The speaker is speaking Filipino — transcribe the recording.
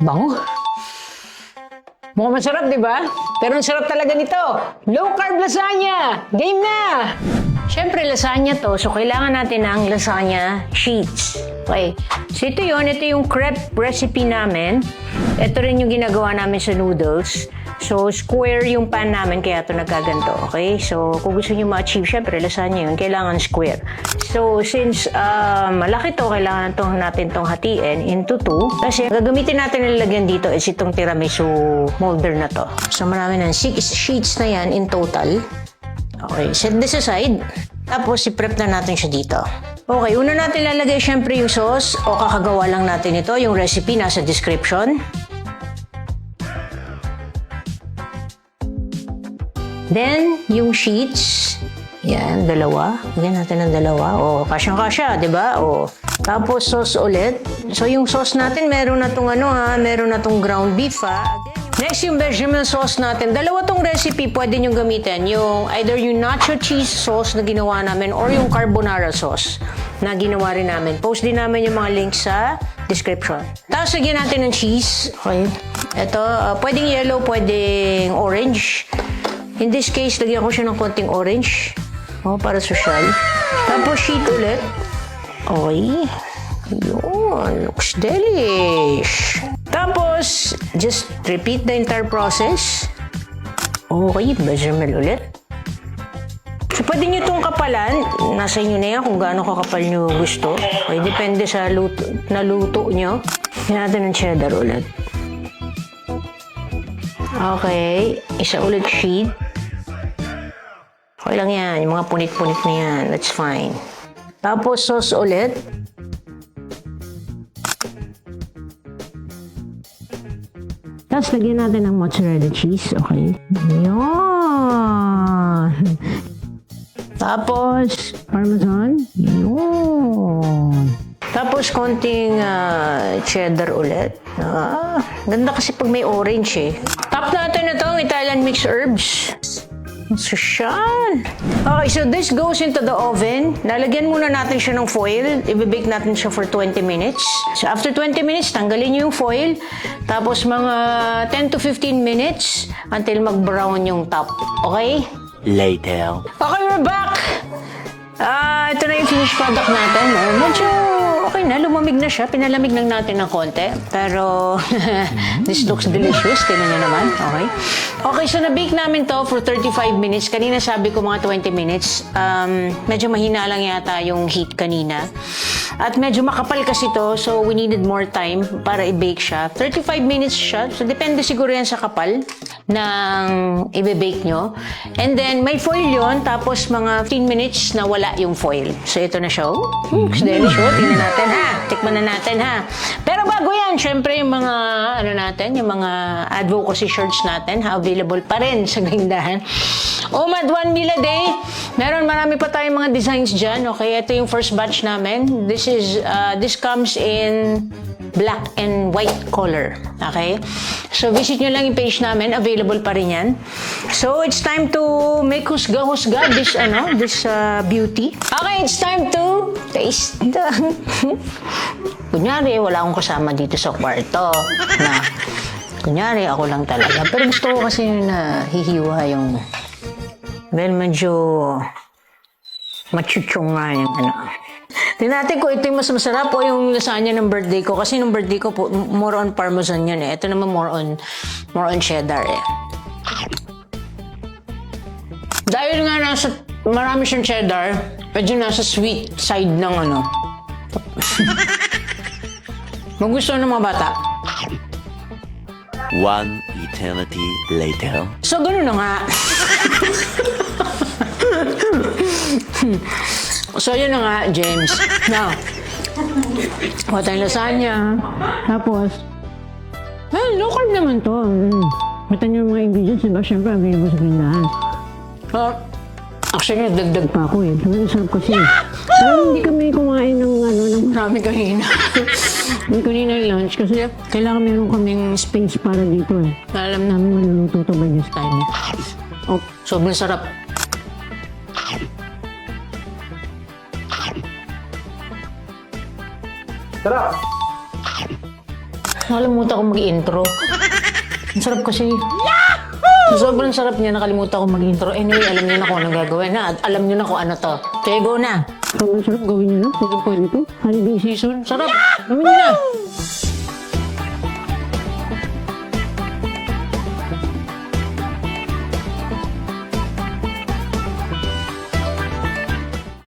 Bango. Mukhang masarap, di ba? Pero ang sarap talaga nito. Low carb lasagna! Game na! Siyempre, lasagna to. So, kailangan natin ng lasagna sheets. Okay. So, ito yung crepe recipe namin. Ito rin yung ginagawa namin sa noodles. So, square yung pan namin, kaya ito nagkaganto. Okay? So, kung gusto nyo ma-achieve, syempre, lasagna yun, kailangan square. So, since malaki to, kailangan natin tong hatiin into 2. Kasi, gagamitin natin na lalagyan dito is itong tiramisu molder na to. So, marami ng 6 sheets na yan in total. Okay, set this aside. Tapos, i-prep na natin siya dito. Okay, una natin lalagay syempre yung sauce o kakagawa lang natin ito. Yung recipe nasa description. Then, yung sheets. Yan, dalawa. Lagyan natin ng dalawa. O, kasyang-kasya, di ba? O, tapos sauce ulit. So, yung sauce natin, meron na tong meron na tong ground beef, ha. Next, yung bechamel sauce natin. Dalawa tong recipe pwede nyo gamitin. Yung either yung nacho cheese sauce na ginawa namin or yung carbonara sauce na ginawa rin namin. Post din namin yung mga links sa description. Tapos, lagyan natin ng cheese. Okay. Ito, pwedeng yellow, pwedeng orange. In this case, lagyan ko siya ng konting orange. Para social. Tapos, sheet ulit. Okay. Yun. Looks delish. Tapos, just repeat the entire process. Okay, bechamel ulit. So, pwede nyo itong kapalan. Nasa inyo na yan kung gaano kakapal nyo gusto. Okay, depende sa luto nyo. Yan natin ng cheddar ulit. Okay, isa ulit sheet. Okay lang yan. Yung mga punit-punit na yan. That's fine. Tapos, sauce ulit. Tapos, lagyan natin ng mozzarella cheese. Okay. Yun. Tapos, parmesan. Yun. Tapos, konting cheddar ulit. Ganda kasi pag may orange eh. Top natin na itong Italian mixed herbs. Sosyal. Okay, so this goes into the oven. Lalagyan muna natin siya ng foil. I-bake natin siya for 20 minutes. So after 20 minutes, tanggalin nyo yung foil. Tapos mga 10 to 15 minutes until mag-brown yung top. Okay? Later. Okay, we're back! Ito na yung finished product natin. Medyo okay na, lumamig na siya. Pinalamig lang natin ng konti. Pero, this looks delicious. Tingnan niyo naman. Okay. Okay, so na-bake namin to for 35 minutes. Kanina sabi ko mga 20 minutes. Medyo mahina lang yata yung heat kanina. At medyo makapal kasi to, so we needed more time para i-bake siya. 35 minutes siya. So, depende siguro yan sa kapal ng i-bake nyo. And then, may foil yun. Tapos, mga 15 minutes na wala yung foil. So, ito na siya. Looks delicious. Tingnan natin, ha? Tikman na natin, ha? Pero bago yan, syempre, yung mga, yung mga advocacy shirts natin, available pa rin sa Gaindahan. OMAD 1 meal a day. Marami pa tayong mga designs dyan. Okay, ito yung first batch namin. This comes in black and white color. Okay? So, visit nyo lang yung page namin. Available pa rin yan. So, it's time to make husga-husga this beauty. Okay, it's time to taste. Kunyari, wala akong kasama dito sa kwarto. Kunyari, ako lang talaga. Pero gusto ko kasi na hihiwa yung... Well, medyo... machuchong nga yung Tingnan natin kung ito yung mas masarap o yung lasagna ng birthday ko. Kasi nung birthday ko po, more on parmesan yun eh. Ito naman more on cheddar eh. Dahil nga marami siyang cheddar, medyo nasa sweet side ng magustuhan ng mga bata. One eternity later. So, ganun na nga. So, yun na nga, James. Now, kuha tayong lasagna. Tapos, low carb naman to. Mata niyo yung mga ingredients, diba? Siyempre, available sa Gaindahan. Actually, nagdagdag pa ako eh. Ang sarap kasi. Pero hindi kami kumain ng marami kanina. Yung kanina lunch kasi kailangan meron kaming space para dito eh. Alam namin maluluto to by this time eh. Oh, sobrang sarap. Sarap! Nakalimutan ko mag-intro. Ang sarap kasi. Sobrang sarap niya, nakalimutan ko mag-intro. Anyway, alam niyo na kung anong gagawin na. At alam niyo na kung ano to. Kaya go na. Sobrang sarap gawin niyo na. Pwede po ito. Holiday season. Sarap. Gawin niyo na.